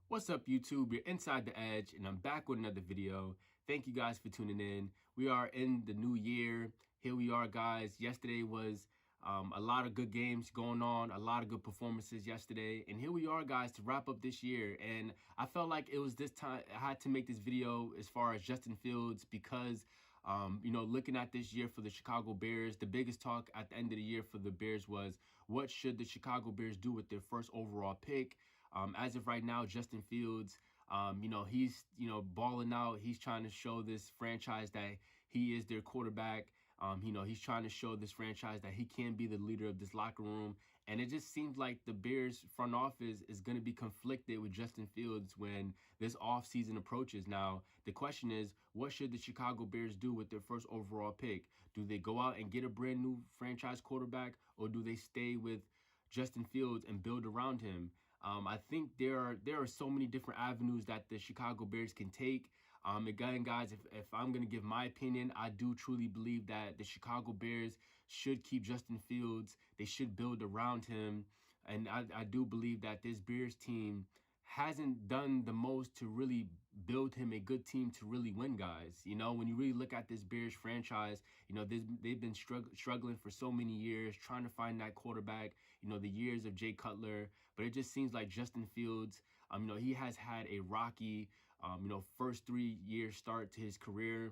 What's up, YouTube? You're Inside the Edge, and I'm back with another video. Thank you guys for tuning in. We are in the new year. Here we are, guys. Yesterday was a lot of good games going on, a lot of good performances yesterday. And here we are, guys, to wrap up this year. And I felt like it was this time I had to make this video as far as Justin Fields because looking at this year for the Chicago Bears, the biggest talk at the end of the year for the Bears was what should the Chicago Bears do with their first overall pick. As of right now, Justin Fields, he's, balling out. He's trying to show this franchise that he is their quarterback. He's trying to show this franchise that he can be the leader of this locker room. And it just seems like the Bears front office is going to be conflicted with Justin Fields when this offseason approaches. Now, the question is, what should the Chicago Bears do with their first overall pick? Do they go out and get a brand new franchise quarterback, or do they stay with Justin Fields and build around him? I think there are so many different avenues that the Chicago Bears can take. Again, guys, if I'm going to give my opinion, I do truly believe that the Chicago Bears should keep Justin Fields. They should build around him. And I do believe that this Bears team hasn't done the most to really build him a good team to really win, guys. When you really look at this Bears franchise, they've been struggling for so many years, trying to find that quarterback, the years of Jay Cutler. But it just seems like Justin Fields, he has had a rocky, first 3-year start to his career.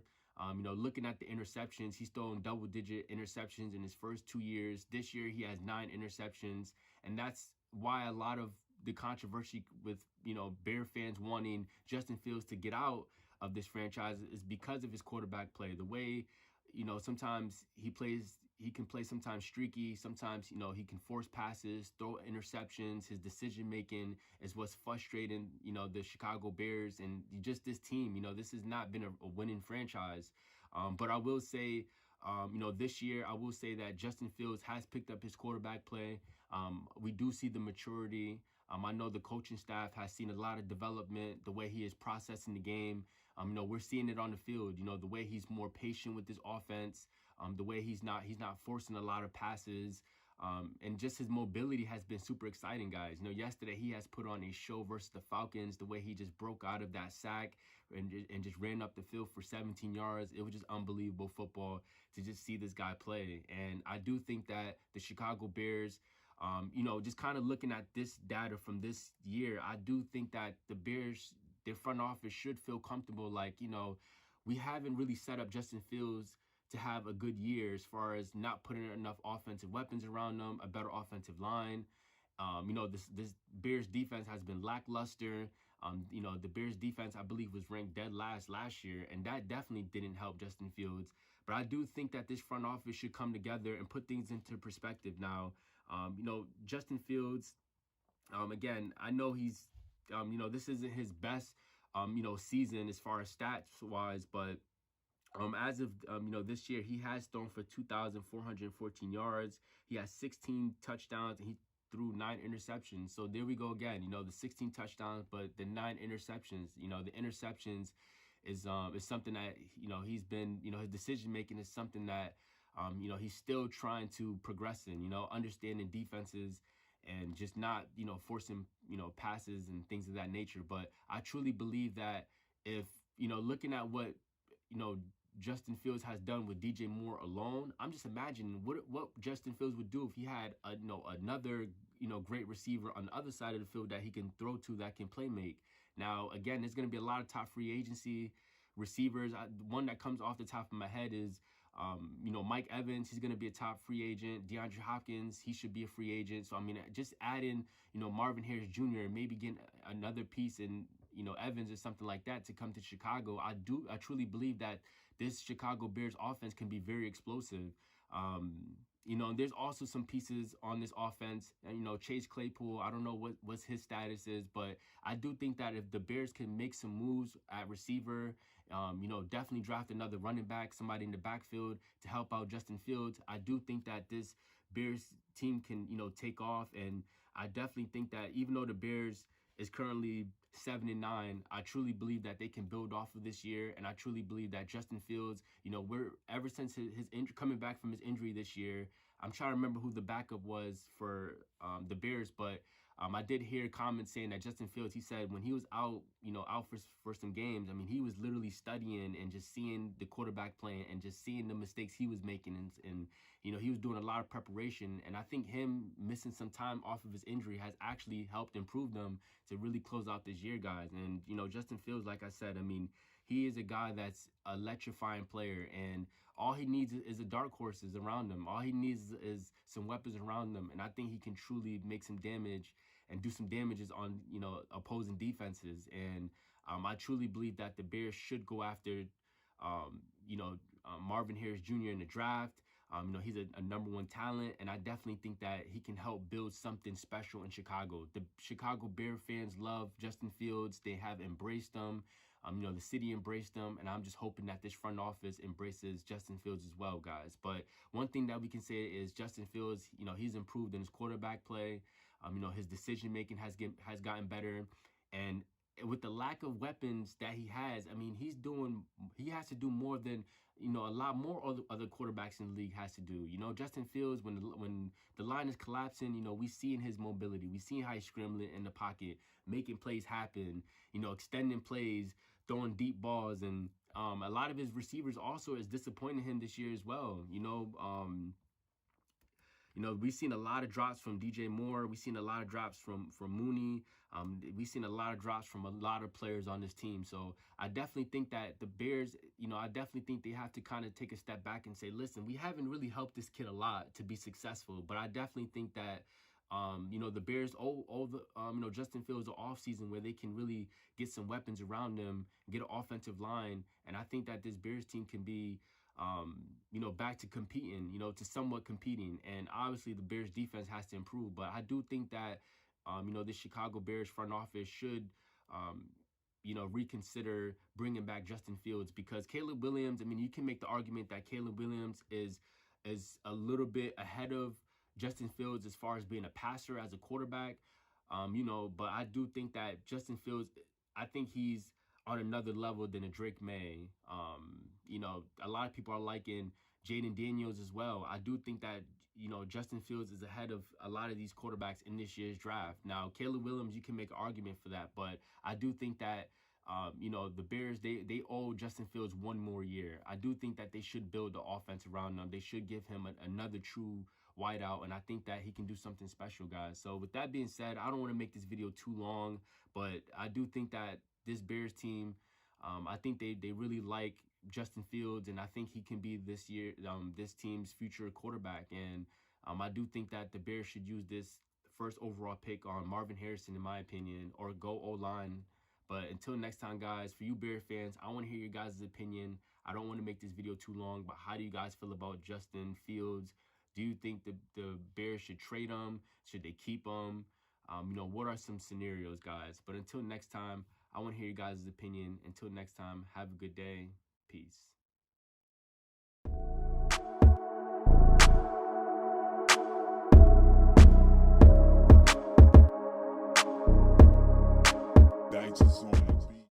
Looking at the interceptions, he's thrown double-digit interceptions in his first 2 years. This year, he has 9 interceptions. And that's why a lot of the controversy with, Bear fans wanting Justin Fields to get out of this franchise is because of his quarterback play. The way, sometimes he can play sometimes streaky, sometimes, he can force passes, throw interceptions. His decision-making is what's frustrating, the Chicago Bears and just this team. This has not been a winning franchise. But I will say, this year, I will say that Justin Fields has picked up his quarterback play. We do see the maturity. I know the coaching staff has seen a lot of development, the way he is processing the game. We're seeing it on the field, the way he's more patient with his offense, the way he's not forcing a lot of passes. And just his mobility has been super exciting, guys. Yesterday he has put on a show versus the Falcons, the way he just broke out of that sack and just ran up the field for 17 yards. It was just unbelievable football to just see this guy play. And I do think that the Chicago Bears, just kind of looking at this data from this year, I do think that the Bears, their front office should feel comfortable. Like, we haven't really set up Justin Fields to have a good year as far as not putting enough offensive weapons around them, a better offensive line. This Bears defense has been lackluster. The Bears defense, I believe, was ranked dead last year, and that definitely didn't help Justin Fields. But I do think that this front office should come together and put things into perspective now. Justin Fields, again, I know he's, this isn't his best, season as far as stats-wise, but as of, this year, he has thrown for 2,414 yards. He has 16 touchdowns, and he threw 9 interceptions. So there we go again, the 16 touchdowns, but the 9 interceptions. The interceptions is something that, he's been, his decision-making is something that, he's still trying to progress in, understanding defenses and just not, forcing, passes and things of that nature. But I truly believe that if, looking at what, Justin Fields has done with DJ Moore alone, I'm just imagining what Justin Fields would do if he had another great receiver on the other side of the field that he can throw to, that can play make. Now, again, there's going to be a lot of top free agency receivers. One that comes off the top of my head is Mike Evans. He's going to be a top free agent. DeAndre Hopkins, he should be a free agent. So, just add in, Marvin Harris Jr. and maybe get another piece in, Evans or something like that to come to Chicago. I truly believe that this Chicago Bears offense can be very explosive. And there's also some pieces on this offense. And, Chase Claypool, I don't know what his status is, but I do think that if the Bears can make some moves at receiver, definitely draft another running back, somebody in the backfield to help out Justin Fields, I do think that this Bears team can, take off. And I definitely think that even though the Bears is currently 7-9, I truly believe that they can build off of this year, and I truly believe that Justin Fields, ever since his coming back from his injury this year, I'm trying to remember who the backup was for the Bears, but I did hear comments saying that Justin Fields, he said when he was out, out for some games, I mean, he was literally studying and just seeing the quarterback playing and just seeing the mistakes he was making. And he was doing a lot of preparation. And I think him missing some time off of his injury has actually helped improve them to really close out this year, guys. And, Justin Fields, like I said, I mean, he is a guy that's an electrifying player, and all he needs is a dark horses around him. All he needs is some weapons around him, and I think he can truly make some damage and do some damages on opposing defenses. And I truly believe that the Bears should go after Marvin Harris Jr. in the draft. He's a number one talent, and I definitely think that he can help build something special in Chicago. The Chicago Bear fans love Justin Fields. They have embraced him. The city embraced him, and I'm just hoping that this front office embraces Justin Fields as well, guys. But one thing that we can say is Justin Fields, he's improved in his quarterback play. His decision making has gotten better, and with the lack of weapons that he has, I mean, he has to do more than a lot more other quarterbacks in the league has to do. Justin Fields, when the line is collapsing, we see in his mobility, we see how he's scrambling in the pocket, making plays happen, extending plays, throwing deep balls, and a lot of his receivers also is disappointing him this year as well. We've seen a lot of drops from DJ Moore. We've seen a lot of drops from Mooney. We've seen a lot of drops from a lot of players on this team. So I definitely think that the Bears, I definitely think they have to kind of take a step back and say, listen, we haven't really helped this kid a lot to be successful. But I definitely think that, the Bears owe Justin Fields the offseason where they can really get some weapons around them, get an offensive line. And I think that this Bears team can be back to competing, to somewhat competing. And obviously the Bears defense has to improve. But I do think that, the Chicago Bears front office should, reconsider bringing back Justin Fields, because Caleb Williams, I mean, you can make the argument that Caleb Williams is a little bit ahead of Justin Fields as far as being a passer as a quarterback, but I do think that Justin Fields, I think he's on another level than a Drake May. A lot of people are liking Jaden Daniels as well. I do think that, Justin Fields is ahead of a lot of these quarterbacks in this year's draft. Now, Caleb Williams, you can make an argument for that, but I do think that, the Bears, they owe Justin Fields one more year. I do think that they should build the offense around him. They should give him another true wideout, and I think that he can do something special, guys. So with that being said, I don't want to make this video too long, but I do think that this Bears team, I think they really like Justin Fields, and I think he can be this team's future quarterback. And I do think that the Bears should use this first overall pick on Marvin Harrison, in my opinion, or go O-line. But until next time, guys, for you Bear fans, I want to hear your guys' opinion. I don't want to make this video too long, but how do you guys feel about Justin Fields? Do you think the Bears should trade him? Should they keep him? What are some scenarios, guys? But until next time, I want to hear your guys' opinion. Until next time, have a good day. Peace.